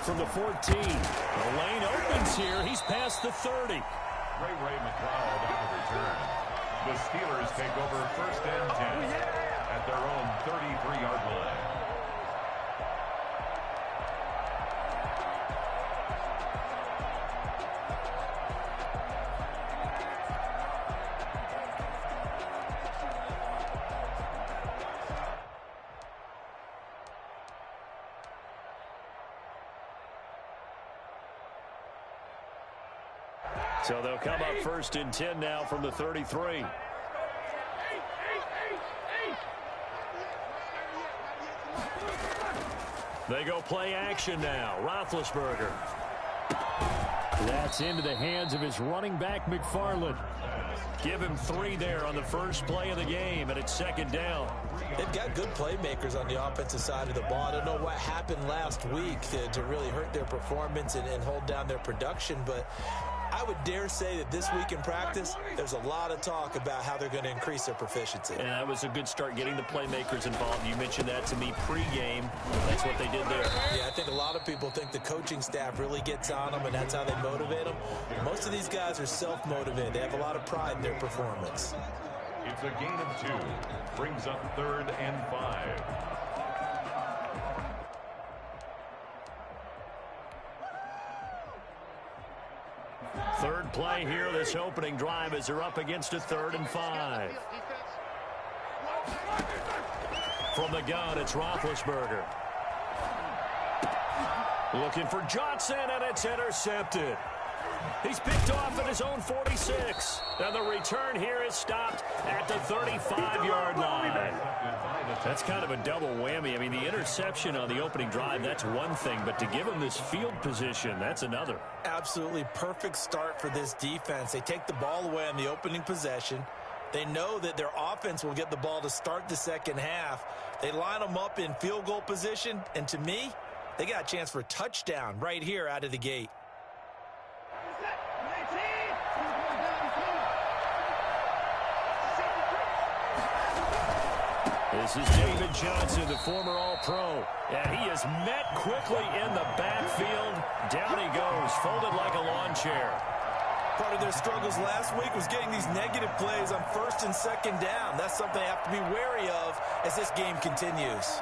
from the 14. The lane opens here. He's past the 30. Ray McLeod on the return. The Steelers take over 1st and 10 at their own 33-yard line. So they'll come up 1st and 10 now from the 33. They go play action now. Roethlisberger. That's into the hands of his running back, McFarland. Give him 3 there on the first play of the game, and it's 2nd down. They've got good playmakers on the offensive side of the ball. I don't know what happened last week to really hurt their performance and hold down their production, but I would dare say that this week in practice, there's a lot of talk about how they're going to increase their proficiency. And that was a good start getting the playmakers involved. You mentioned that to me pregame. That's what they did there. Yeah, I think a lot of people think the coaching staff really gets on them, and that's how they motivate them. Most of these guys are self-motivated. They have a lot of pride in their performance. It's a gain of 2. Brings up 3rd and 5. Third play here, this opening drive, as they're up against a 3rd and 5. From the gun, it's Roethlisberger. Looking for Johnson, and it's intercepted. He's picked off at his own 46. And the return here is stopped at the 35-yard line. That's kind of a double whammy. I mean, the interception on the opening drive, that's one thing. But to give him this field position, that's another. Absolutely perfect start for this defense. They take the ball away on the opening possession. They know that their offense will get the ball to start the second half. They line them up in field goal position. And to me, they got a chance for a touchdown right here out of the gate. This is David Johnson, the former All-Pro. And he is met quickly in the backfield. Down he goes, folded like a lawn chair. Part of their struggles last week was getting these negative plays on 1st and 2nd down. That's something they have to be wary of as this game continues.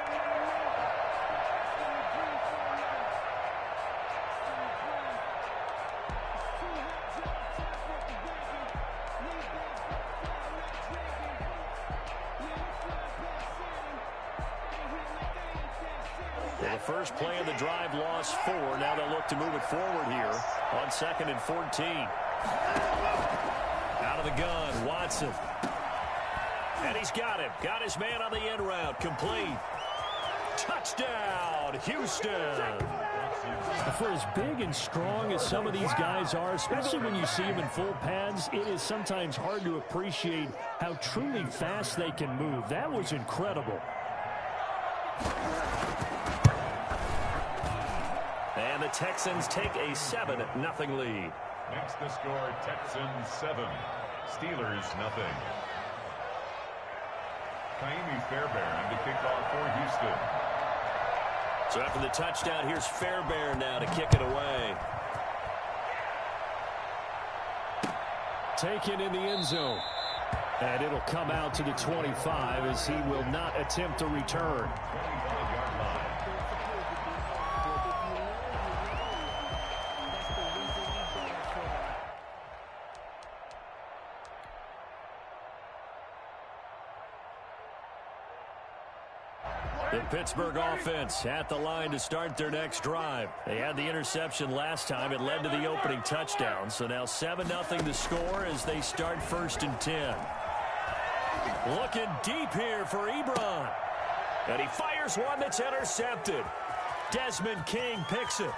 Well, the first play of the drive lost 4. Now they'll look to move it forward here on 2nd and 14. Out of the gun, Watson. And he's got him. Got his man on the end route. Complete. Touchdown, Houston. For as big and strong as some of these guys are, especially when you see them in full pads, it is sometimes hard to appreciate how truly fast they can move. That was incredible. And the Texans take a 7-0 lead. Makes the score Texans 7, Steelers 0. Kaimi Fairbairn to kick off for Houston. So after the touchdown, here's Fairbairn now to kick it away. Taken in the end zone. And it'll come out to the 25 as he will not attempt to return. 25-yard line. The Pittsburgh offense at the line to start their next drive. They had the interception last time. It led to the opening touchdown. So now 7-0 the score as they start 1st and 10. Looking deep here for Ebron. And he fires one that's intercepted. Desmond King picks it.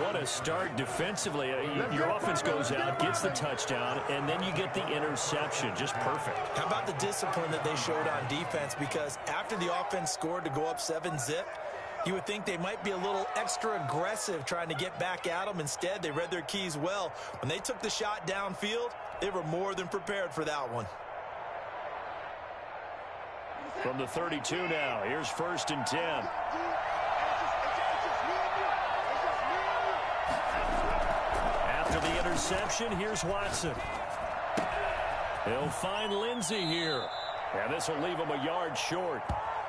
What a start defensively. Your offense goes out, gets the touchdown, and then you get the interception. Just perfect. How about the discipline that they showed on defense? Because after the offense scored to go up 7-zip, you would think they might be a little extra aggressive trying to get back at them. Instead, they read their keys well. When they took the shot downfield, they were more than prepared for that one. From the 32 now, here's 1st and 10. After the interception, here's Watson. He'll find Lindsey here. And this will leave him a yard short.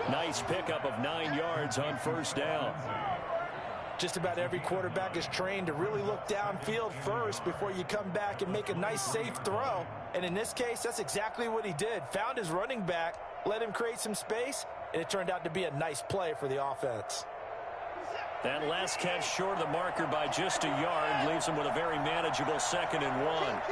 Nice pickup of 9 yards on first down. Just about every quarterback is trained to really look downfield first before you come back and make a nice, safe throw. And in this case, that's exactly what he did. Found his running back, let him create some space, and it turned out to be a nice play for the offense. That last catch short of the marker by just a yard leaves him with a very manageable 2nd and 1.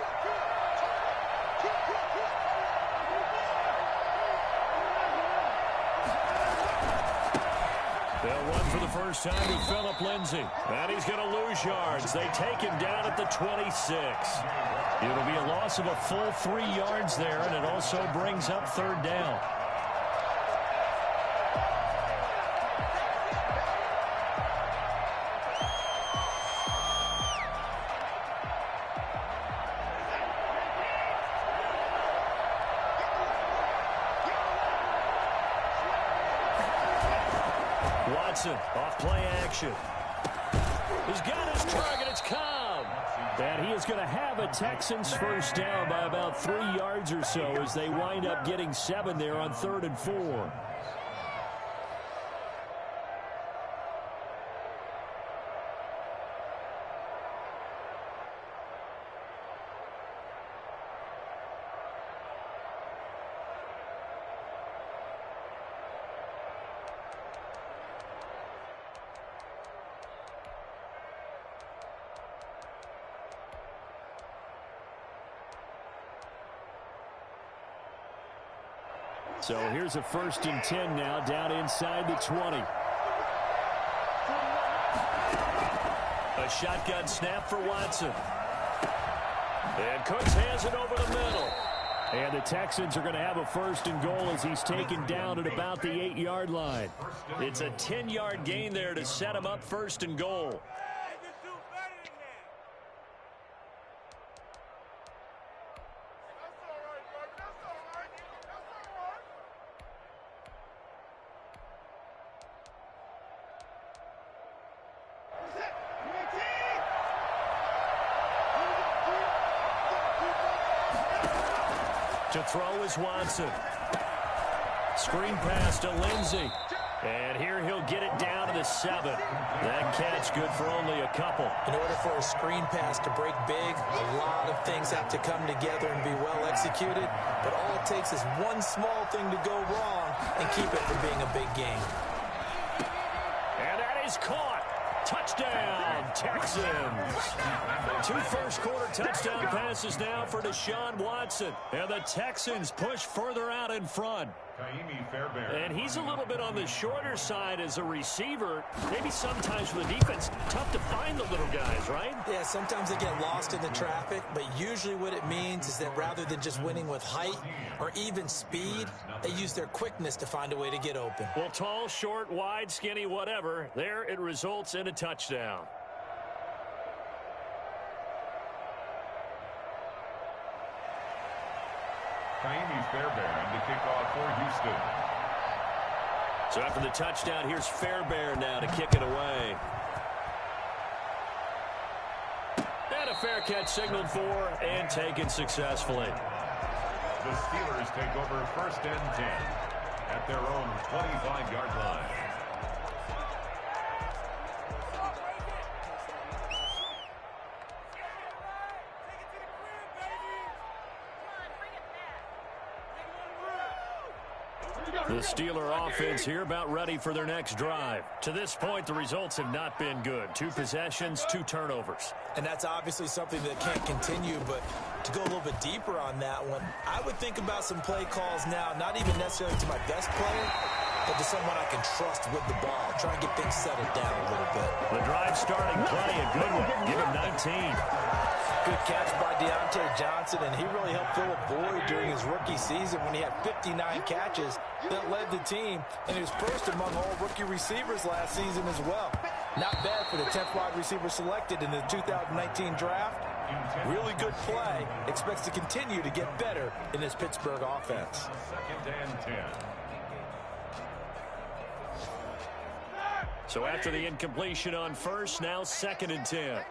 They'll run for the first time with Phillip Lindsay. And he's going to lose yards. They take him down at the 26. It'll be a loss of a full 3 yards there, and it also brings up 3rd down. Watson off play action. He's got his target. It's Cobb. And he is going to have a Texans first down by about 3 yards or so as they wind up getting 7 there on 3rd and 4. So here's a 1st and 10 now down inside the 20. A shotgun snap for Watson. And Cooks hands it over the middle. And the Texans are going to have a 1st and goal as he's taken down at about the 8-yard line. It's a 10-yard gain there to set him up 1st and goal. To throw is Watson. Screen pass to Lindsey. And here he'll get it down to the 7. That catch good for only a couple. In order for a screen pass to break big, a lot of things have to come together and be well executed. But all it takes is one small thing to go wrong and keep it from being a big game. And that is caught. Touchdown, Texans. 2 first-quarter touchdown passes now for Deshaun Watson. And the Texans push further out in front. And he's a little bit on the shorter side as a receiver. Maybe sometimes for the defense, tough to find the little guys, right? Yeah, sometimes they get lost in the traffic, but usually what it means is that rather than just winning with height or even speed, they use their quickness to find a way to get open. Well, tall, short, wide, skinny, whatever, there it results in a touchdown. Fairbairn to kick off for Houston. So after the touchdown, here's Fairbairn now to kick it away. And a fair catch signaled for and taken successfully. The Steelers take over 1st and 10 at their own 25-yard line. The Steeler offense here about ready for their next drive. To this point, the results have not been good. 2 possessions, 2 turnovers. And that's obviously something that can't continue, but to go a little bit deeper on that one, I would think about some play calls now, not even necessarily to my best player, but to someone I can trust with the ball. Try and get things settled down a little bit. The drive starting play, a good one. Give him 19. Good catch by Deontay Johnson, and he really helped fill a void during his rookie season when he had 59 catches that led the team, and he was first among all rookie receivers last season as well. Not bad for the 10th wide receiver selected in the 2019 draft. Really good play. Expects to continue to get better in this Pittsburgh offense. 2nd and 10. So after the incompletion on first, now 2nd and 10.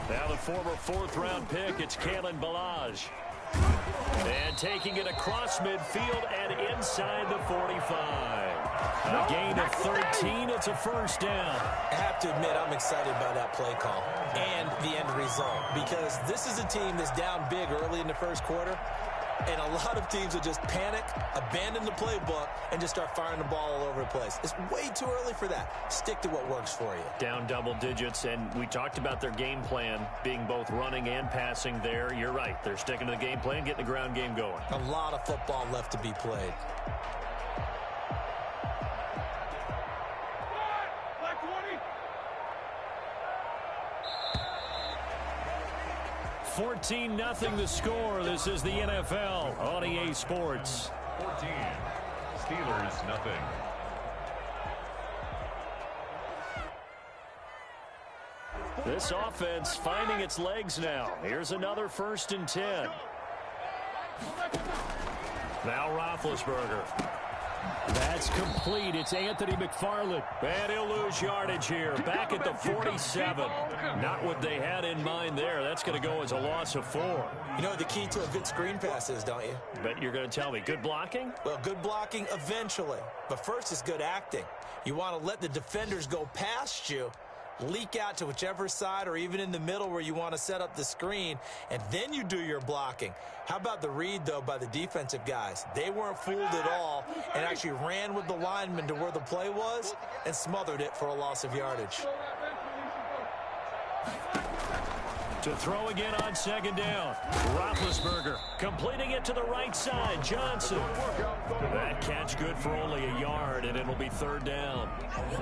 Now the former fourth-round pick, it's Kalen Ballage. And taking it across midfield and inside the 45. A gain of 13. It's a first down. I have to admit, I'm excited by that play call and the end result, because this is a team that's down big early in the first quarter, and a lot of teams will just panic, abandon the playbook, and just start firing the ball all over the place. It's way too early for that. Stick to what works for you. Down double digits, and we talked about their game plan being both running and passing there. You're right. They're sticking to the game plan, getting the ground game going. A lot of football left to be played. $14-0 the score. This is the NFL on EA Sports. 14. Steelers, nothing. This offense finding its legs now. Here's another 1st and 10. Now Roethlisberger. That's complete. It's Anthony McFarland. And he'll lose yardage here. Back at the 47. Not what they had in mind there. That's going to go as a loss of 4. You know what the key to a good screen pass is, don't you? Bet you're going to tell me. Good blocking? Well, good blocking eventually. But first is good acting. You want to let the defenders go past you, leak out to whichever side or even in the middle where you want to set up the screen, and then you do your blocking. How about the read, though, by the defensive guys? They weren't fooled at all and actually ran with the lineman to where the play was and smothered it for a loss of yardage. To throw again on 2nd down. Roethlisberger completing it to the right side. Johnson. That catch good for only a yard, and it'll be 3rd down.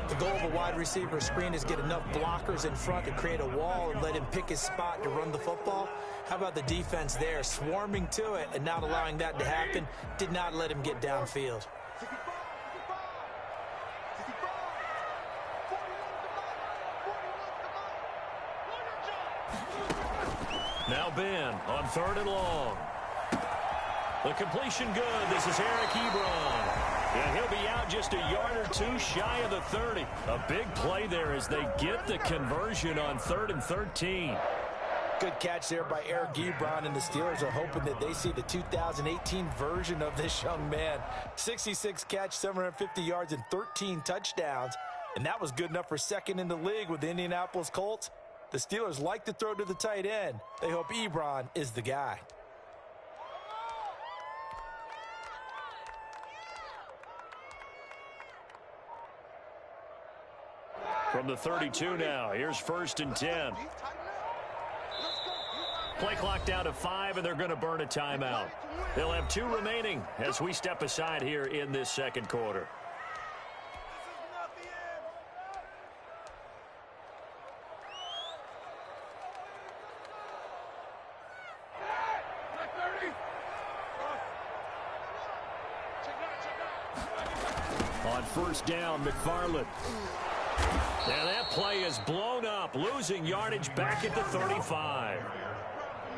The goal of a wide receiver screen is get enough blockers in front to create a wall and let him pick his spot to run the football. How about the defense there, swarming to it and not allowing that to happen? Did not let him get downfield. Now Ben on 3rd and long. The completion good. This is Eric Ebron. And he'll be out just a yard or 2 shy of the 30. A big play there as they get the conversion on 3rd and 13. Good catch there by Eric Ebron, and the Steelers are hoping that they see the 2018 version of this young man. 66 catch, 750 yards, and 13 touchdowns. And that was good enough for 2nd in the league with the Indianapolis Colts. The Steelers like to throw to the tight end. They hope Ebron is the guy. From the 32 now, here's 1st and 10. Play clock down to 5, and they're going to burn a timeout. They'll have 2 remaining as we step aside here in this 2nd quarter. On 1st down, McFarland. And that play is blown up, losing yardage back at the 35.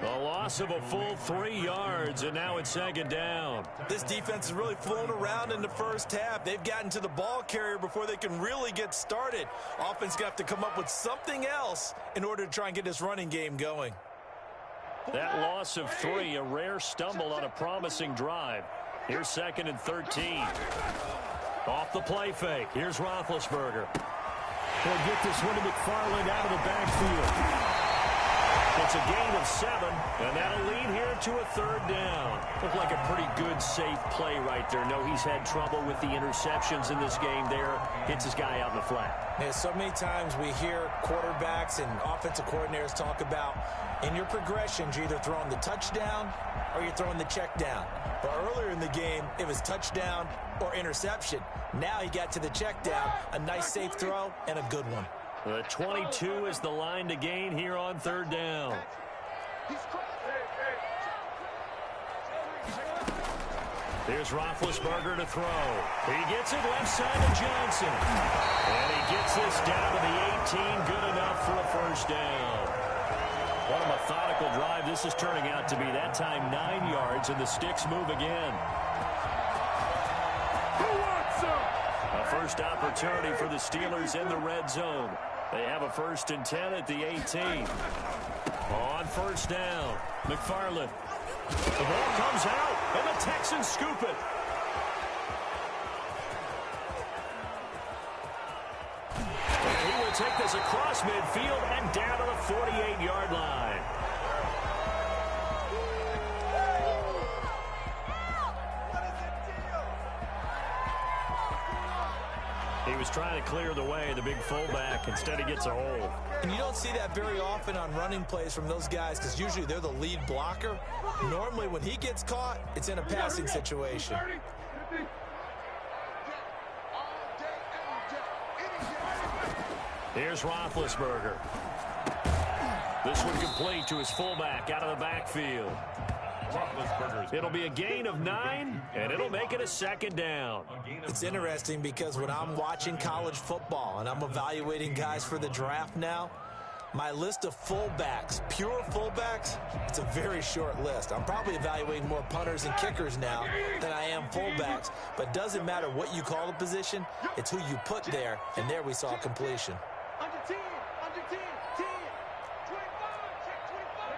A loss of a full 3 yards, and now it's 2nd down. This defense has really flown around in the first half. They've gotten to the ball carrier before they can really get started. Offense got to come up with something else in order to try and get this running game going. That loss of 3, a rare stumble on a promising drive. Here's 2nd and 13. Off the play fake. Here's Roethlisberger. They'll get this one to McFarland out of the backfield. It's a gain of 7, and that'll lead here to a 3rd down. Looked like a pretty good, safe play right there. No, he's had trouble with the interceptions in this game there. Hits his guy out in the flat. Yeah, so many times we hear quarterbacks and offensive coordinators talk about in your progressions, you're either throwing the touchdown or you're throwing the check down. But earlier in the game, it was touchdown or interception. Now he got to the check down, a nice safe throw, and a good one. The 22 is the line to gain here on 3rd down. Here's Roethlisberger to throw. He gets it left side to Johnson. And he gets this down to the 18. Good enough for a 1st down. What a methodical drive this is turning out to be. That time 9 yards, and the sticks move again. A first opportunity for the Steelers in the red zone. They have a 1st and 10 at the 18. On 1st down, McFarland. The ball comes out, and the Texans scoop it. And he will take this across midfield and down to the 48-yard line. He was trying to clear the way, the big fullback. Instead, he gets a hole. And you don't see that very often on running plays from those guys because usually they're the lead blocker. Normally, when he gets caught, it's in a passing situation. Here's Roethlisberger. This one complete to his fullback out of the backfield. It'll be a gain of 9, and it'll make it a 2nd down. It's interesting because when I'm watching college football and I'm evaluating guys for the draft now, my list of fullbacks, pure fullbacks, it's a very short list. I'm probably evaluating more punters and kickers now than I am fullbacks, but it doesn't matter what you call the position, it's who you put there, and there we saw completion. Under 10, 10, 25, check 25.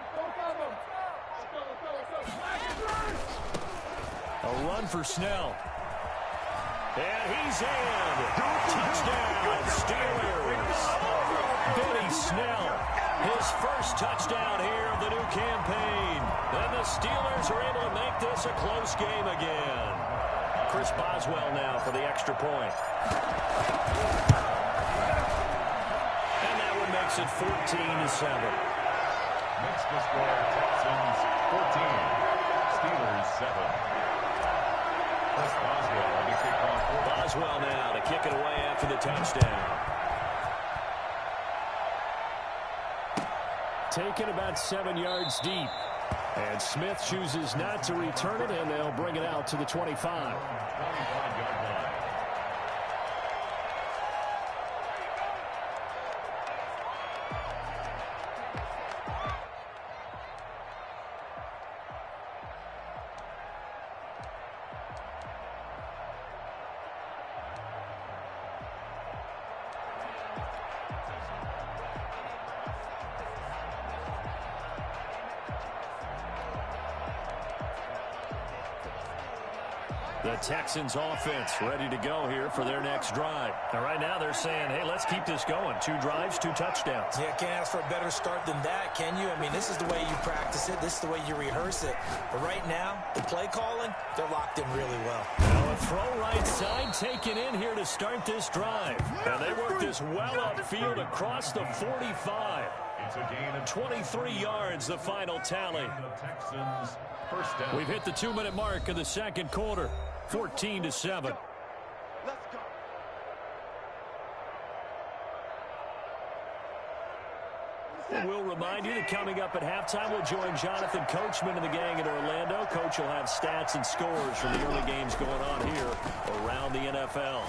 A run for Snell. And he's in. Touchdown, Steelers. Benny Snell, his first touchdown here of the new campaign. And the Steelers are able to make this a close game again. Chris Boswell now for the extra point. And that one makes it 14-7. Makes the score Texans 14, Steelers 7. Chris Boswell on the kickoff. Boswell now to kick it away after the touchdown. Taken about 7 yards deep. And Smith chooses not to return it, and they'll bring it out to the 25. The Texans offense ready to go here for their next drive. And right now they're saying, hey, let's keep this going. 2 drives, 2 touchdowns. Yeah, can't ask for a better start than that, can you? I mean, this is the way you practice it. This is the way you rehearse it. But right now, the play calling, they're locked in really well. Now a throw right side taken in here to start this drive. And they work this well upfield across the 45. It's a gain of 23 yards, the final tally. the Texans first down. We've hit the 2-minute mark of the second quarter. 14-7. Let's go. And we'll remind you that coming up at halftime, we'll join Jonathan Coachman and the gang in Orlando. Coach will have stats and scores from the early games going on here around the NFL.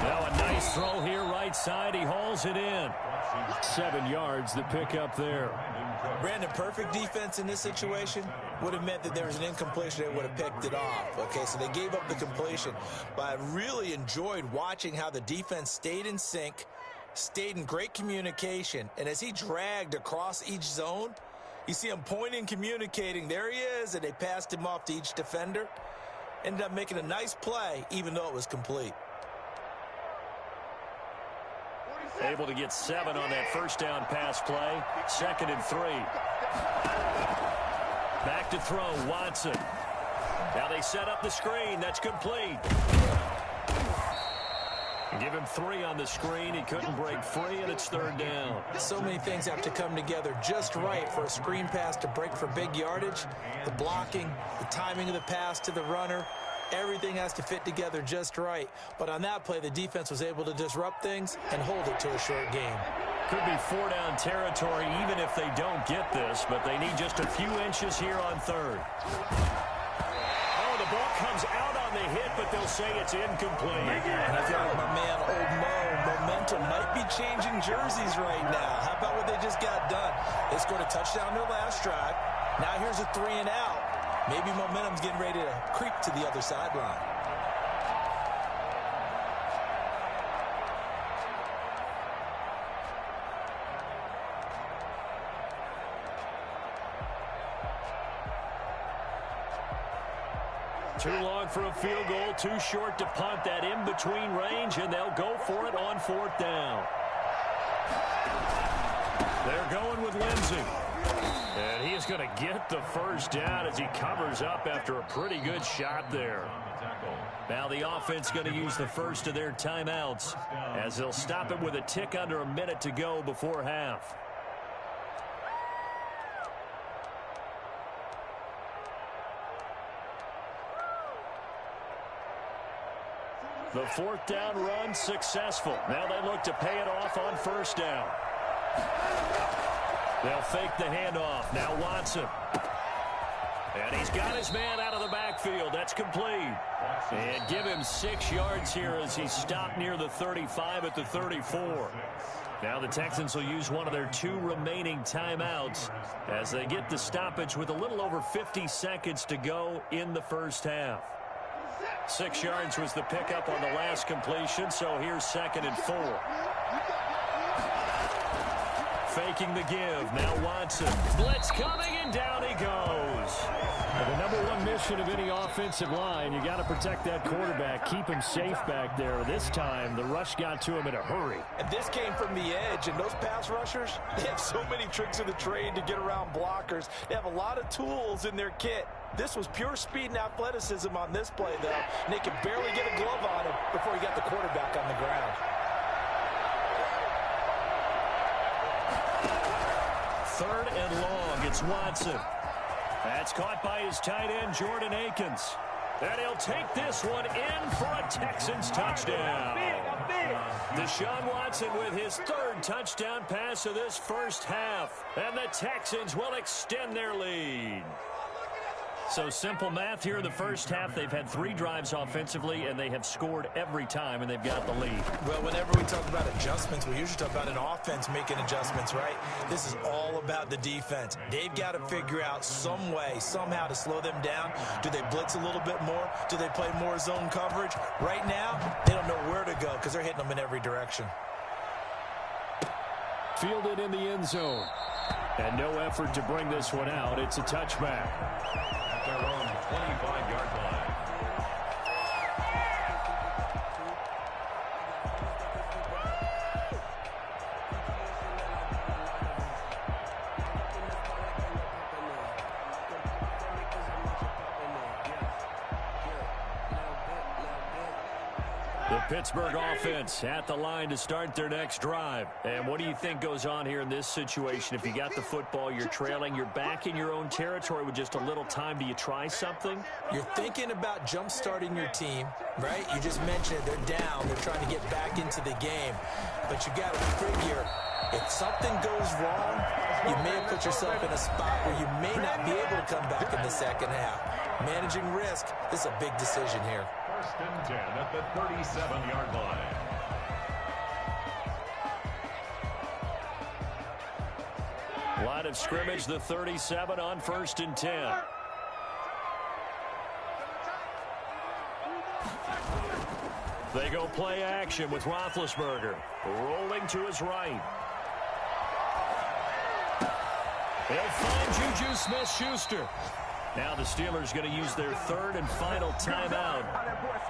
Now a nice throw here right side. He hauls it in. 7 yards, the pickup there. Brandon, perfect defense in this situation would have meant that there was an incompletion. They would have picked it off. Okay, so they gave up the completion. But I really enjoyed watching how the defense stayed in sync, stayed in great communication. And as he dragged across each zone, you see him pointing, communicating. There he is, and they passed him off to each defender. Ended up making a nice play, even though it was complete. Able to get 7 on that first down pass play. 2nd and 3. Back to throw, Watson. Now they set up the screen. That's complete. Give him 3 on the screen. He couldn't break free, and it's 3rd down. So many things have to come together just right for a screen pass to break for big yardage. The blocking, the timing of the pass to the runner, everything has to fit together just right. But on that play, the defense was able to disrupt things and hold it to a short game. Could be 4-down territory even if they don't get this, but they need just a few inches here on 3rd. Oh, the ball comes out on the hit, but they'll say it's incomplete. And I feel like my man, Old Mo, momentum might be changing jerseys right now. How about what they just got done? They scored a touchdown their last drive. Now here's a 3 and out. Maybe momentum's getting ready to creep to the other sideline. Too long for a field goal, too short to punt. That in-between range, and they'll go for it on 4th down. They're going with Lindsey. And he is going to get the first down as he covers up after a pretty good shot there. Now the offense going to use the first of their timeouts as they'll stop it with a tick under a minute to go before half. The 4th down run successful. Now they look to pay it off on 1st down. They'll fake the handoff. Now Watson. And he's got his man out of the backfield. That's complete. And give him 6 yards here as he stopped near the 35 at the 34. Now the Texans will use one of their 2 remaining timeouts as they get the stoppage with a little over 50 seconds to go in the first half. 6 yards was the pickup on the last completion, so here's 2nd and 4. Faking the give. Now Watson. Blitz coming, and down he goes. The number 1 mission of any offensive line, you got to protect that quarterback, keep him safe back there. This time, the rush got to him in a hurry. And this came from the edge, and those pass rushers, they have so many tricks of the trade to get around blockers. They have a lot of tools in their kit. This was pure speed and athleticism on this play, though. And they could barely get a glove on him before he got the quarterback on the ground. 3rd and long. It's Watson. That's caught by his tight end, Jordan Akins. And he'll take this one in for a Texans touchdown. Deshaun Watson with his 3rd touchdown pass of this first half. And the Texans will extend their lead. So simple math here in the first half. They've had 3 drives offensively, and they have scored every time, and they've got the lead. Well, whenever we talk about adjustments, we usually talk about an offense making adjustments, right? This is all about the defense. They've got to figure out some way, somehow to slow them down. Do they blitz a little bit more? Do they play more zone coverage? Right now, they don't know where to go because they're hitting them in every direction. Fielded in the end zone. And no effort to bring this one out. It's a touchback. At their own 25-yard line. The Pittsburgh offense at the line to start their next drive. And what do you think goes on here in this situation? If you got the football, you're trailing, you're back in your own territory with just a little time. Do you try something? You're thinking about jump-starting your team, right? You just mentioned it. They're down. They're trying to get back into the game. But you got to figure, if something goes wrong, you may have put yourself in a spot where you may not be able to come back in the second half. Managing risk, this is a big decision here. 1st and 10 at the 37-yard line. Line of scrimmage, the 37 on 1st and 10. They go play action with Roethlisberger. Rolling to his right. He'll find Juju Smith-Schuster. Now the Steelers going to use their 3rd and final timeout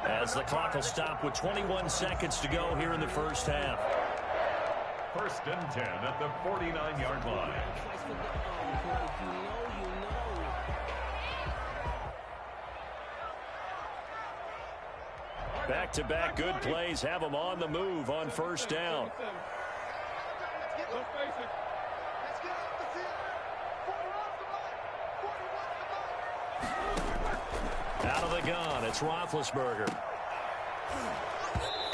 as the clock will stop with 21 seconds to go here in the first half. 1st and 10 at the 49-yard line. Back-to-back good plays have them on the move on 1st down. Out of the gun, it's Roethlisberger.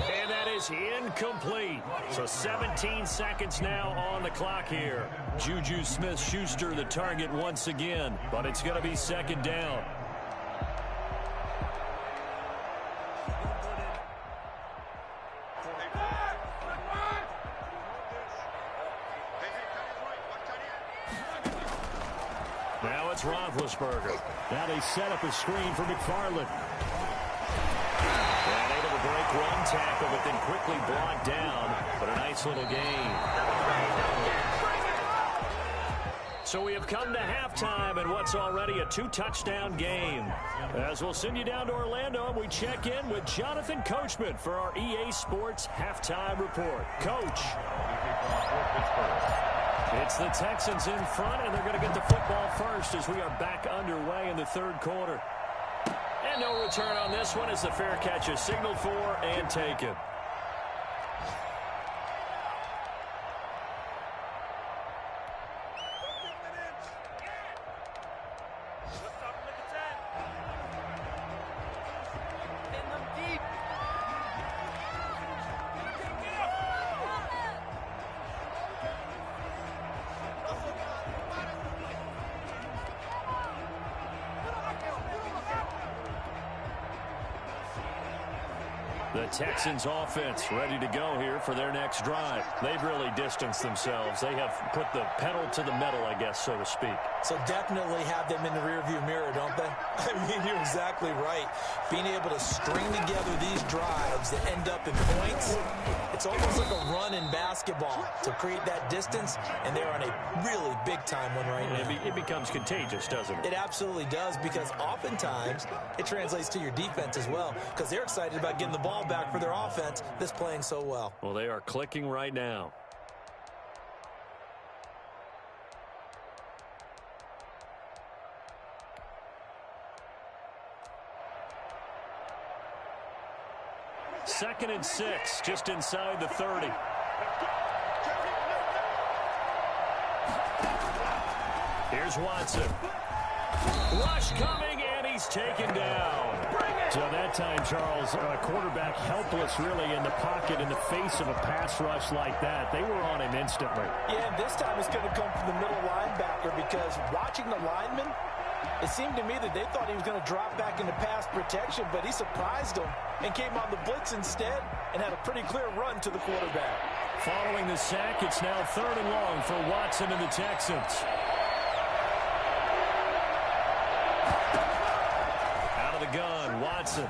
And that is incomplete. So 17 seconds now on the clock here. Juju Smith-Schuster the target once again, but it's going to be 2nd down. Now it's Roethlisberger. Now they set up a screen for McFarland. And able to break one tackle, but then quickly brought down. But a nice little gain. So we have come to halftime in what's already a 2-touchdown game. As we'll send you down to Orlando, and we check in with Jonathan Coachman for our EA Sports Halftime Report. Coach. It's the Texans in front, and they're going to get the football first as we are back underway in the third quarter. And no return on this one as the fair catch is signaled for and taken. The Texans offense ready to go here for their next drive. They've really distanced themselves. They have put the pedal to the metal, I guess, so to speak. So definitely have them in the rearview mirror, don't they? I mean, you're exactly right. Being able to string together these drives that end up in points, it's almost like a run in basketball to create that distance, and they're on a really big-time one right now. It becomes contagious, doesn't it? It absolutely does, because oftentimes it translates to your defense as well, because they're excited about getting the ball back for their offense that's playing so well. Well, they are clicking right now. Second and 6, just inside the 30. Here's Watson. Rush coming, and he's taken down. So that time, Charles, quarterback helpless really in the pocket in the face of a pass rush like that. They were on him instantly. Yeah, and this time it's going to come from the middle linebacker, because watching the lineman, it seemed to me that they thought he was going to drop back into pass protection, but he surprised them and came on the blitz instead and had a pretty clear run to the quarterback. Following the sack, it's now 3rd and long for Watson and the Texans. Out of the gun, Watson.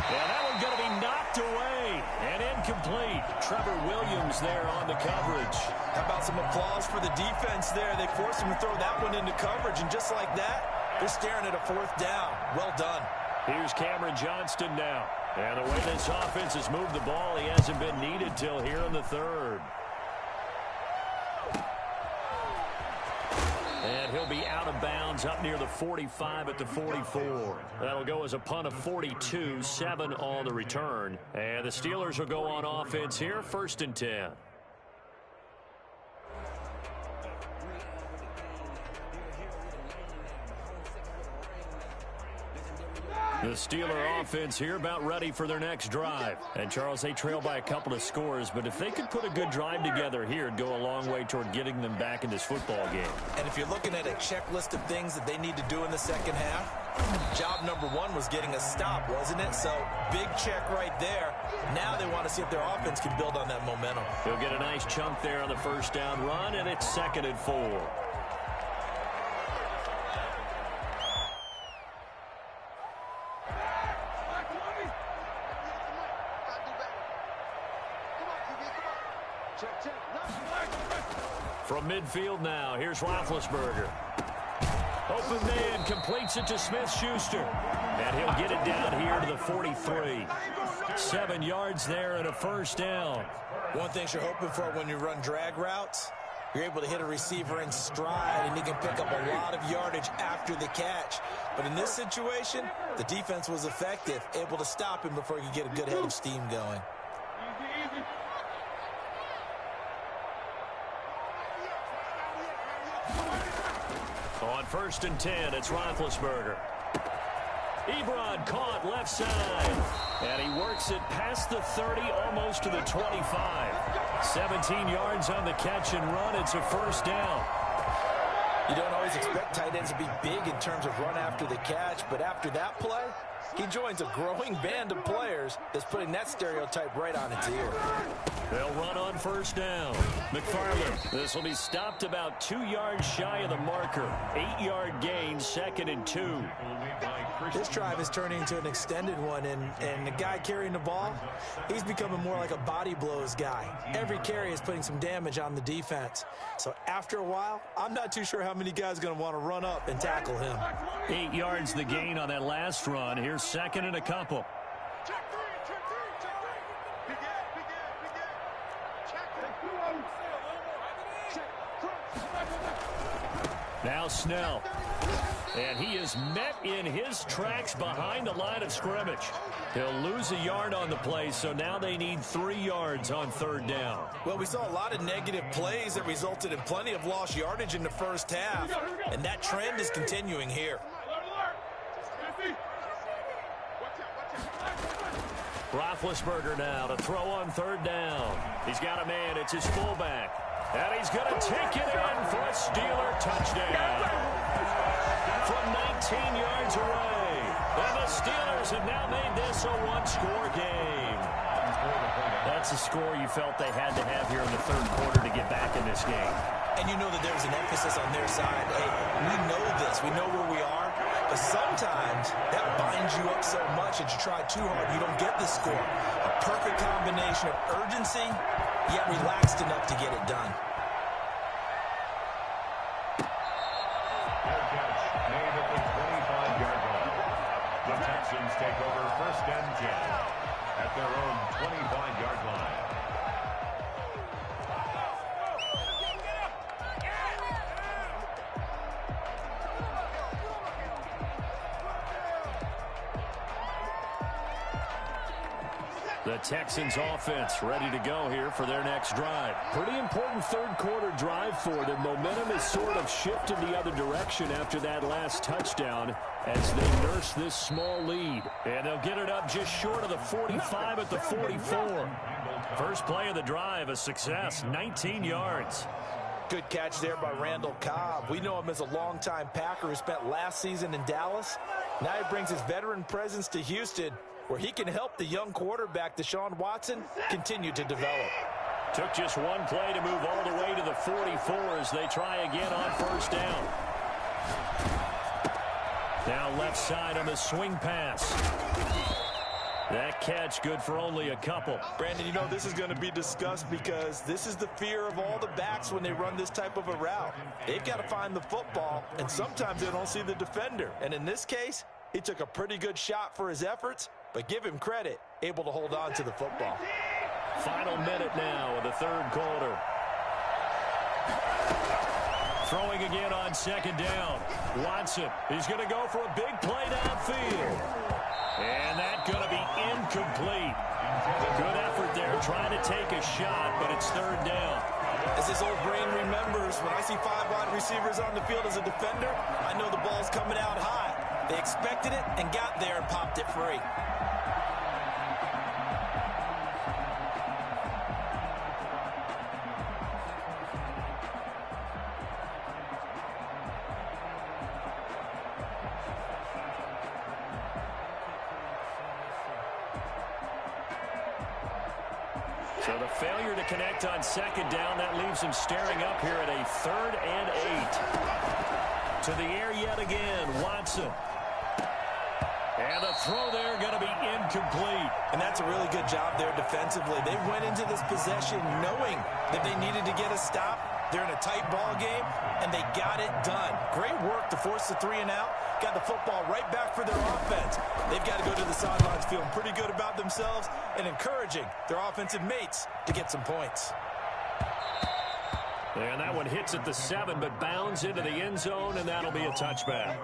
Yeah, that one's going to be knocked away and incomplete. Trevor Williams there on the coverage. How about some applause for the defense there? They forced him to throw that one into coverage, and just like that, they're staring at a 4th down. Well done. Here's Cameron Johnston now. And the way this offense has moved the ball, he hasn't been needed till here in the 3rd. And he'll be out of bounds up near the 45 at the 44. That'll go as a punt of 42, 7 on the return. And the Steelers will go on offense here, 1st and 10. The Steeler offense here about ready for their next drive. And, Charles, they trail by a couple of scores, but if they could put a good drive together here, it'd go a long way toward getting them back in this football game. And if you're looking at a checklist of things that they need to do in the second half, job number 1 was getting a stop, wasn't it? So, big check right there. Now they want to see if their offense can build on that momentum. They'll get a nice chunk there on the 1st down run, and it's 2nd and 4. From midfield now, here's Roethlisberger. Open man, completes it to Smith-Schuster. And he'll get it down here to the 43. 7 yards there and a 1st down. One thing you're hoping for when you run drag routes, you're able to hit a receiver in stride, and he can pick up a lot of yardage after the catch. But in this situation, the defense was effective, able to stop him before he could get a good head of steam going. On 1st and 10, it's Roethlisberger. Ebron caught left side. And he works it past the 30, almost to the 25. 17 yards on the catch and run. It's a 1st down. You don't always expect tight ends to be big in terms of run after the catch, but after that play, He joins a growing band of players that's putting that stereotype right on its ear. They'll run on first down. McFarland, this will be stopped about 2 yards shy of the marker. 8-yard gain, 2nd and 2. This drive is turning into an extended one, and the guy carrying the ball, he's becoming more like a body blows guy. Every carry is putting some damage on the defense. So after a while, I'm not too sure how many guys are going to want to run up and tackle him. 8 yards the gain on that last run. Here's 2nd and a couple. Check three. Begin. Check. Now Snell. And he is met in his tracks behind the line of scrimmage. He'll lose a yard on the play, so now they need 3 yards on 3rd down. Well, we saw a lot of negative plays that resulted in plenty of lost yardage in the first half, and that trend is continuing here. Roethlisberger now to throw on 3rd down. He's got a man. It's his fullback. And he's going to take it in for a Steeler touchdown. From 19 yards away. And the Steelers have now made this a one-score game. That's a score you felt they had to have here in the 3rd quarter to get back in this game. And you know that there's an emphasis on their side. Hey, we know this. We know where we are. But sometimes that binds you up so much that you try too hard, you don't get the score. A perfect combination of urgency, yet relaxed enough to get it done. Fair catch made at the 25-yard line. The Texans take over 1st and 10 at their own 25-yard line. The Texans offense ready to go here for their next drive. Pretty important 3rd quarter drive for them. Momentum has sort of shifted the other direction after that last touchdown as they nurse this small lead. And they'll get it up just short of the 45 at the 44. First play of the drive, a success, 19 yards. Good catch there by Randall Cobb. We know him as a longtime Packer who spent last season in Dallas. Now he brings his veteran presence to Houston, where he can help the young quarterback, Deshaun Watson, continue to develop. Took just one play to move all the way to the 44 as they try again on 1st down. Now left side on the swing pass. That catch good for only a couple. Brandon, you know this is going to be discussed because this is the fear of all the backs when they run this type of a route. They've got to find the football, and sometimes they don't see the defender. And in this case, he took a pretty good shot for his efforts, but give him credit, able to hold on to the football. Final minute now of the 3rd quarter. Throwing again on 2nd down. Watson, he's going to go for a big play downfield. And that's going to be incomplete. Good effort there trying to take a shot, but it's 3rd down. As his old brain remembers, when I see 5 wide receivers on the field as a defender, I know the ball's coming out high. They expected it and got there and popped it free. So the failure to connect on 2nd down, that leaves him staring up here at a 3rd and 8. To the air yet again, Watson. And the throw there going to be incomplete. And that's a really good job there defensively. They went into this possession knowing that they needed to get a stop. They're in a tight ball game, and they got it done. Great work to force the 3 and out. Got the football right back for their offense. They've got to go to the sidelines feeling pretty good about themselves and encouraging their offensive mates to get some points. And that one hits at the 7, but bounds into the end zone, and that'll be a touchback.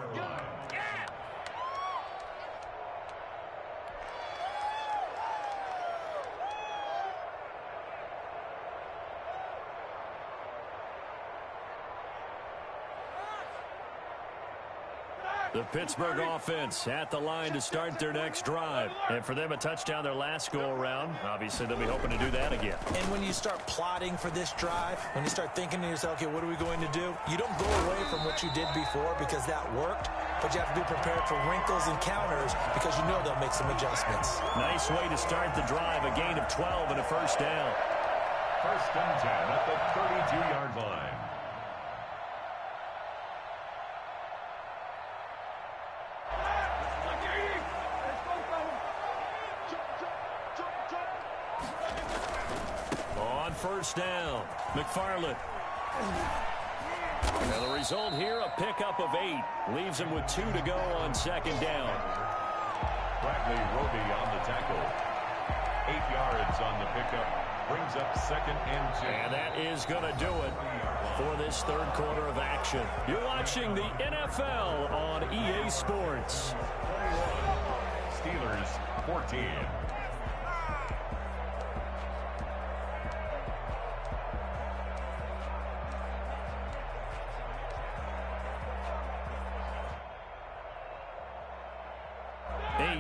The Pittsburgh offense at the line to start their next drive. And for them, a touchdown their last go-around. Obviously, they'll be hoping to do that again. And when you start plotting for this drive, when you start thinking to yourself, okay, what are we going to do? You don't go away from what you did before because that worked. but you have to be prepared for wrinkles and counters because you know they'll make some adjustments. Nice way to start the drive. A gain of 12 and a first down. First and 10 at the 32-yard line. On first down, McFarland. And the result here, a pickup of 8. Leaves him with 2 to go on second down. Bradley Roby on the tackle. 8 yards on the pickup. Brings up second and 2. And that is going to do it for this third quarter of action. You're watching the NFL on EA Sports. 21. Steelers 14.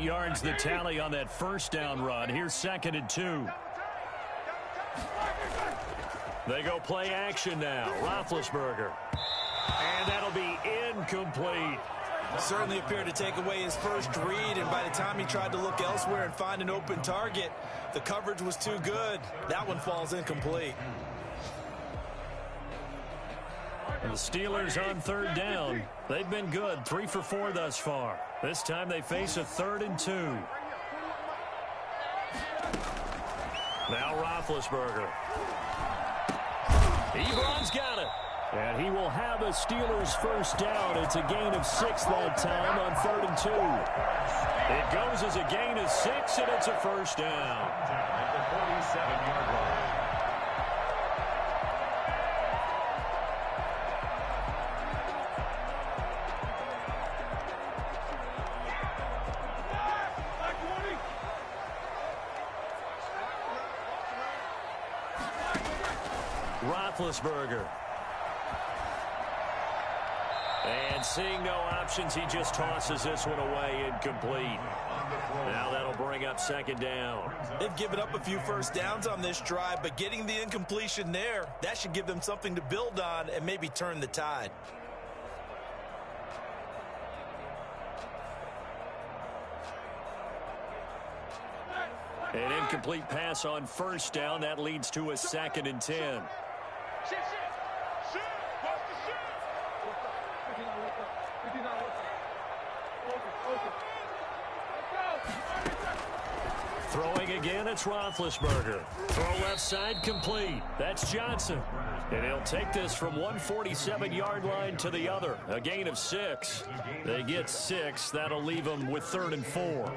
Yards the tally on that first down run. Here's second and 2. They go play action now. Roethlisberger. And that'll be incomplete. Certainly appeared to take away his first read, and by the time he tried to look elsewhere and find an open target, the coverage was too good. That one falls incomplete. And the Steelers on third down. They've been good, 3 for 4 thus far. This time they face a 3rd and 2. Now Roethlisberger. Ebron's got it. And he will have a Steelers first down. It's a gain of 6 that time on 3rd and 2. It goes as a gain of 6, and it's a first down. At the 47-yard line. Roethlisberger. And seeing no options, he just tosses this one away, incomplete. Now that'll bring up second down. They've given up a few first downs on this drive, but getting the incompletion there, that should give them something to build on and maybe turn the tide. An incomplete pass on first down. That leads to a 2nd and 10. Throwing again, it's Roethlisberger. Throw left side, complete. That's Johnson. And he'll take this from 147-yard line to the other. A gain of 6. They get 6. That'll leave them with 3rd and 4.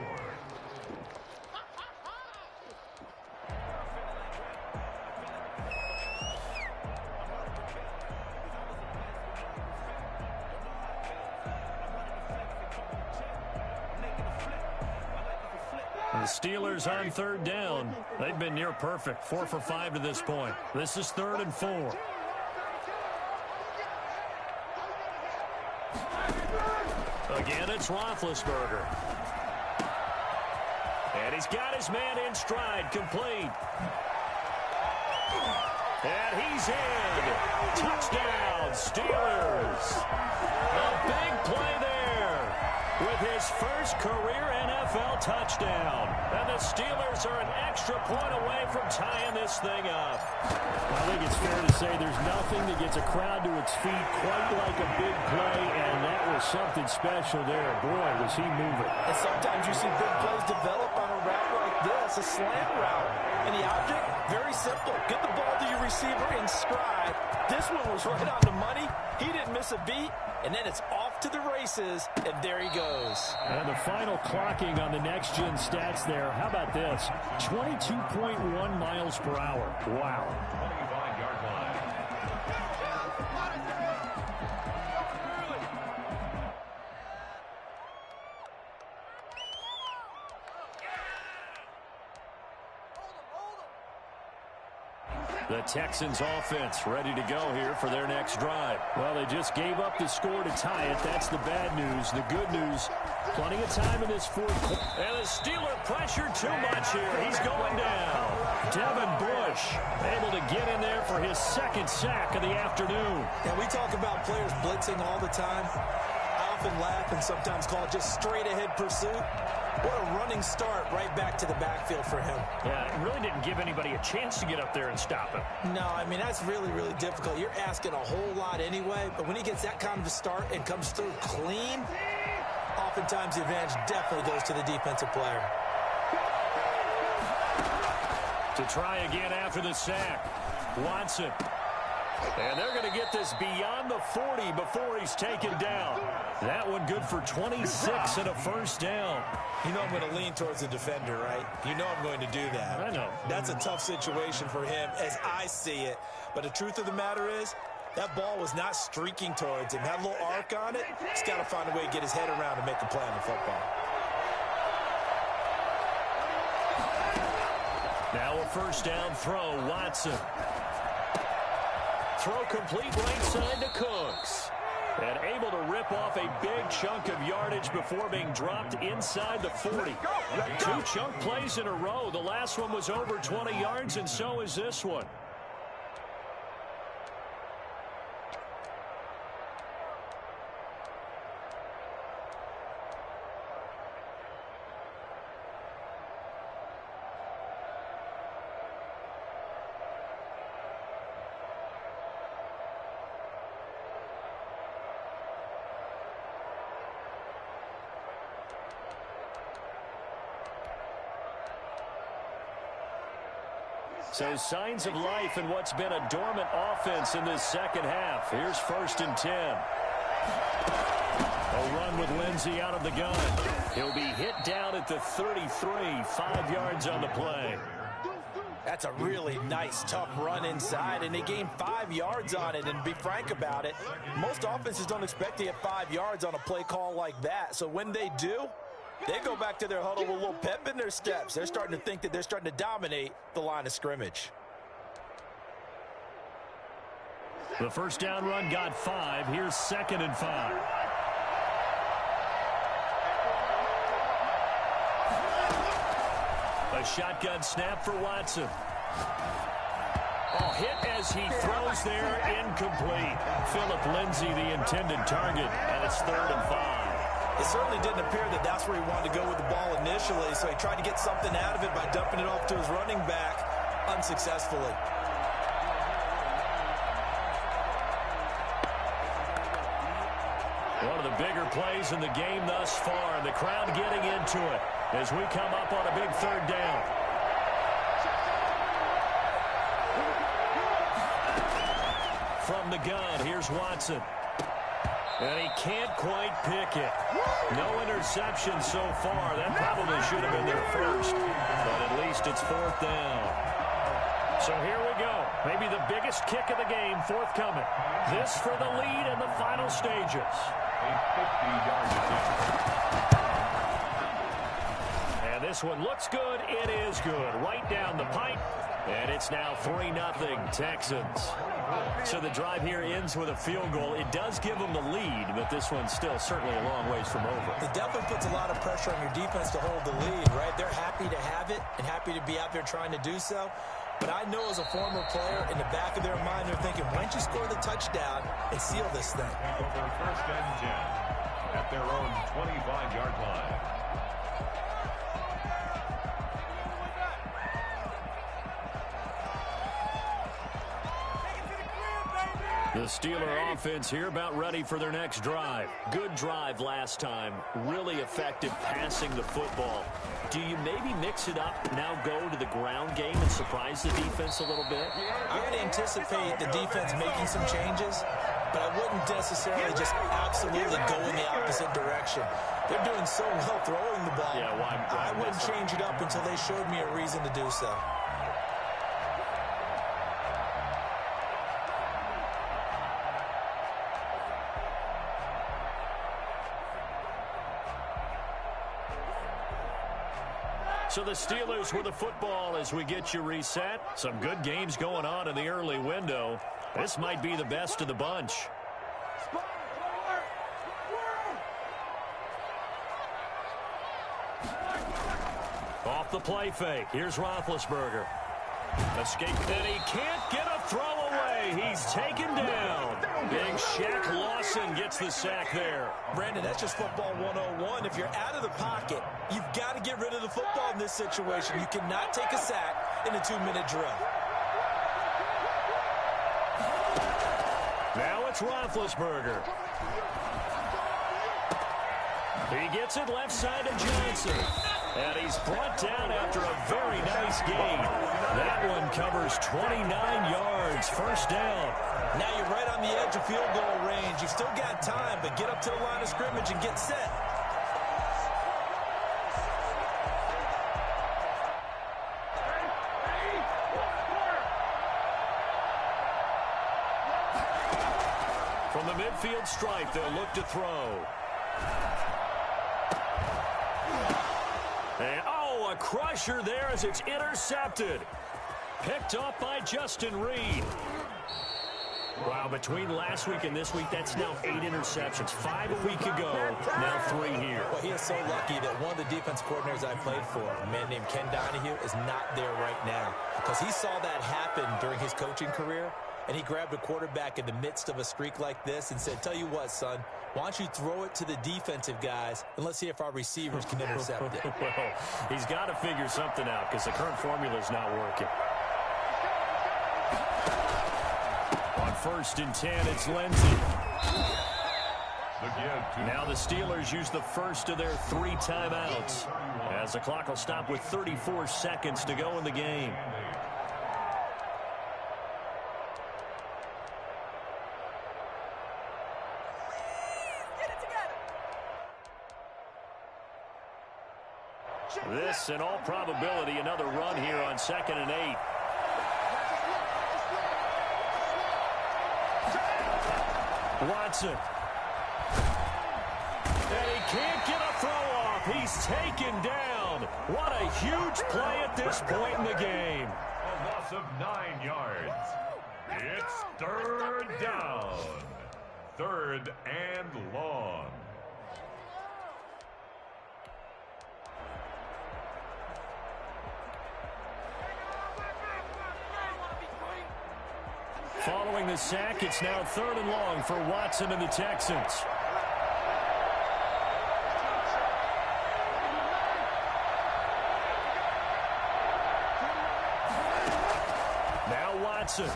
The Steelers on third down. They've been near perfect. 4 for 5 to this point. This is 3rd and 4. Again, it's Roethlisberger. And he's got his man in stride, complete. And he's in. Touchdown, Steelers. A big play there with his first career NFL touchdown. And the Steelers are an extra point away from tying this thing up. I think it's fair to say there's nothing that gets a crowd to its feet quite like a big play, and that was something special there. Boy, was he moving. And sometimes you see big plays develop on a route like this, a slant route. And the object, very simple. Get the ball to your receiver in stride. This one was right on the money. He didn't miss a beat. And then it's off to the races, and there he goes. And the final clocking on the next-gen stats there. How about this? 22.1 miles per hour. Wow. 25-yard line. The Texans offense ready to go here for their next drive. Well, they just gave up the score to tie it. That's the bad news. The good news, plenty of time in this fourth quarter. And the Steeler pressure too much here. He's going down. Devin Bush able to get in there for his second sack of the afternoon. And we talk about players blitzing all the time. I often laugh and sometimes call it just straight-ahead pursuit. What a running start right back to the backfield for him. Yeah, it really didn't give anybody a chance to get up there and stop him. No, I mean, that's really, really difficult. You're asking a whole lot anyway, but when he gets that kind of a start and comes through clean, oftentimes the advantage definitely goes to the defensive player. To try again after the sack, Watson. And they're going to get this beyond the 40 before he's taken down. That one good for 26 and a first down. You know I'm going to lean towards the defender, right? You know I'm going to do that. I know. That's a tough situation for him as I see it. But the truth of the matter is, that ball was not streaking towards him. Had a little arc on it. He's got to find a way to get his head around and make a play on the football. Now a first down throw, Watson. Throw complete right side to Cooks. And able to rip off a big chunk of yardage before being dropped inside the 40. Two chunk plays in a row. The last one was over 20 yards, and so is this one. So signs of life in what's been a dormant offense in this second half. Here's 1st and 10. A run with Lindsey out of the gun. He'll be hit down at the 33, 5 yards on the play. That's a really nice, tough run inside, and they gained 5 yards on it. And be frank about it, most offenses don't expect to get 5 yards on a play call like that. So when they do, they go back to their huddle with a little pep in their steps. They're starting to think that they're starting to dominate the line of scrimmage. The first down run got 5. Here's 2nd and 5. A shotgun snap for Watson. Oh, hit as he throws there, incomplete. Philip Lindsay, the intended target, and it's 3rd and 5. It certainly didn't appear that that's where he wanted to go with the ball initially, so he tried to get something out of it by dumping it off to his running back unsuccessfully. One of the bigger plays in the game thus far, and the crowd getting into it as we come up on a big 3rd down. From the gun, here's Watson. And he can't quite pick it. No interception so far. That probably should have been their first. But at least it's 4th down. So here we go. Maybe the biggest kick of the game forthcoming. This for the lead in the final stages. A 50-yard attempt. And this one looks good. It is good. Right down the pipe. And it's now 3-0 Texans. So the drive here ends with a field goal. It does give them the lead, but this one's still certainly a long ways from over. It definitely puts a lot of pressure on your defense to hold the lead, right? They're happy to have it and happy to be out there trying to do so. But I know as a former player, in the back of their mind, they're thinking, why don't you score the touchdown and seal this thing? Over 1st and 10 at their own 25-yard line. The Steeler offense here about ready for their next drive. Good drive last time. Really effective passing the football. Do you maybe mix it up, now go to the ground game and surprise the defense a little bit? I would anticipate the defense making some changes, but I wouldn't necessarily just absolutely go in the opposite direction. They're doing so well throwing the ball. Yeah, I wouldn't change it up until they showed me a reason to do so. So the Steelers with the football as we get you reset. Some good games going on in the early window. This might be the best of the bunch. Off the play fake. Here's Roethlisberger. Escape, and he can't get a throw away. away. He's taken down. Big Shaq Lawson gets the sack there. Brandon, that's just football 101. If you're out of the pocket, you've got to get rid of the football in this situation. You cannot take a sack in a 2-minute drill. Now it's Roethlisberger. He gets it left side to Johnson. And he's brought down after a very nice gain. That one covers 29 yards. First down. Now you're right on the edge of field goal range. You've still got time, but get up to the line of scrimmage and get set. From the midfield stripe, they'll look to throw. And, oh, a crusher there as it's intercepted. Picked up by Justin Reed. Wow, between last week and this week, that's now 8 interceptions. 5 a week ago, now 3 here. Well, he is so lucky that one of the defense coordinators I played for, a man named Ken Donahue, is not there right now. Because he saw that happen during his coaching career, and he grabbed a quarterback in the midst of a streak like this and said, tell you what, son, why don't you throw it to the defensive guys, and let's see if our receivers can intercept it. Well, he's got to figure something out because the current formula is not working. On 1st and 10, it's Lindsey. Now the Steelers use the first of their 3 timeouts as the clock will stop with 34 seconds to go in the game. This, in all probability, another run here on 2nd and 8. Watson. And he can't get a throw off. He's taken down. What a huge play at this point in the game. A loss of 9 yards. It's 3rd down. 3rd and long. Following the sack, it's now 3rd and long for Watson and the Texans. Now Watson.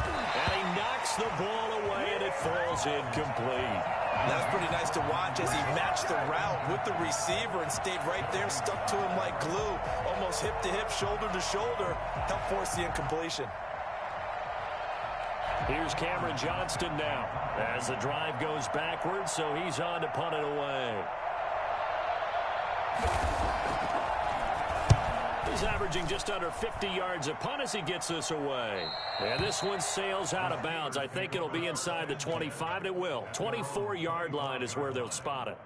And he knocks the ball away, and it falls incomplete. That's pretty nice to watch as he matched the route with the receiver and stayed right there, stuck to him like glue, almost hip to hip, shoulder to shoulder, helped force the incompletion. Here's Cameron Johnston now as the drive goes backwards, so he's on to punt it away. He's averaging just under 50 yards a punt as he gets this away. And this one sails out of bounds. I think it'll be inside the 25. It will. 24-yard line is where they'll spot it.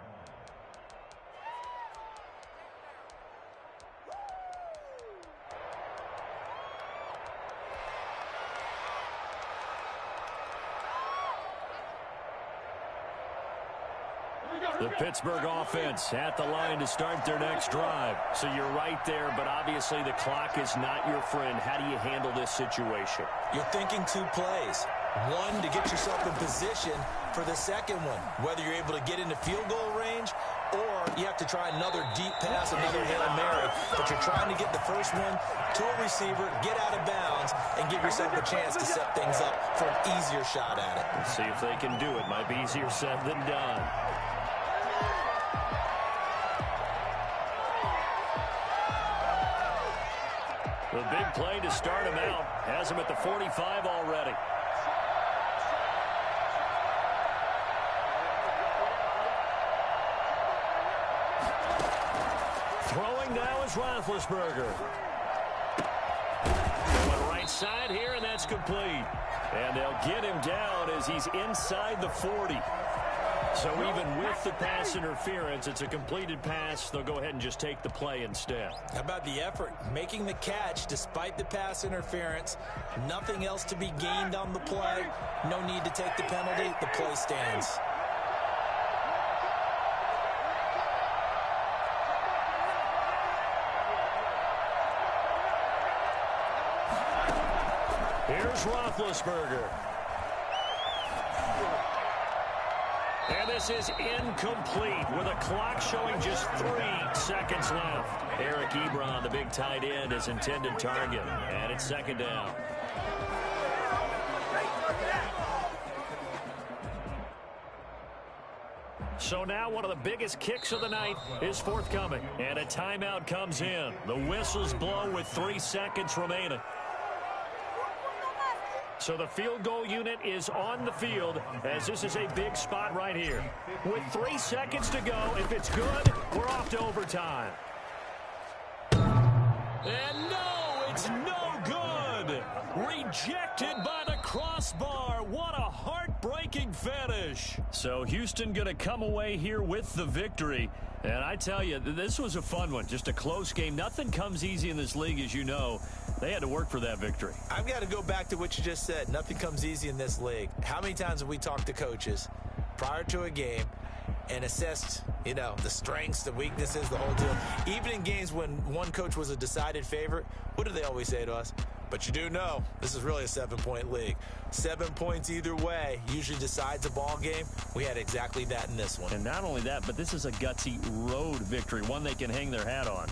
The Pittsburgh offense at the line to start their next drive. So you're right there, but obviously the clock is not your friend. How do you handle this situation? You're thinking 2 plays. One, to get yourself in position for the second one, whether you're able to get into field goal range or you have to try another deep pass, another Hail Mary. But you're trying to get the first one to a receiver, get out of bounds, and give yourself a chance to set things up for an easier shot at it. Let's see if they can do it. Might be easier said than done. The big play to start him out has him at the 45 already. Throwing now is Roethlisberger. On the right side here, and that's complete. And they'll get him down as he's inside the 40. So even with the pass interference, it's a completed pass. They'll go ahead and just take the play instead. How about the effort? Making the catch despite the pass interference. Nothing else to be gained on the play. No need to take the penalty. The play stands. Here's Roethlisberger. And this is incomplete with a clock showing just 3 seconds left. Eric Ebron, the big tight end, his intended target. And it's second down. So now one of the biggest kicks of the night is forthcoming. And a timeout comes in. The whistles blow with 3 seconds remaining. So the field goal unit is on the field as this is a big spot right here. With 3 seconds to go, if it's good, we're off to overtime. And no, it's no good. Rejected by the crossbar. What a heartbreaking finish. So Houston going to come away here with the victory. And I tell you, this was a fun one. Just a close game. Nothing comes easy in this league, as you know. They had to work for that victory. I've got to go back to what you just said. Nothing comes easy in this league. How many times have we talked to coaches prior to a game and assessed, the strengths, the weaknesses, the whole deal? Even in games when one coach was a decided favorite, what do they always say to us? But you do know this is really a 7-point league. 7 points either way usually decides a ball game. We had exactly that in this one. And not only that, but this is a gutsy road victory, one they can hang their hat on.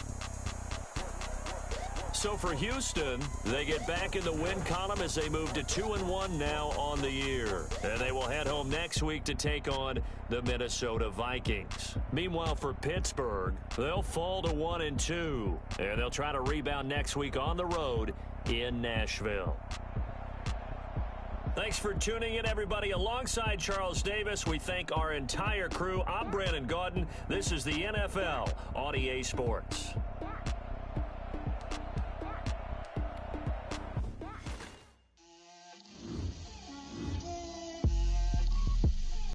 So for Houston, they get back in the win column as they move to 2-1 now on the year. And they will head home next week to take on the Minnesota Vikings. Meanwhile, for Pittsburgh, they'll fall to 1-2. And they'll try to rebound next week on the road in Nashville. Thanks for tuning in, everybody. Alongside Charles Davis, we thank our entire crew. I'm Brandon Gaudin. This is the NFL on EA Sports.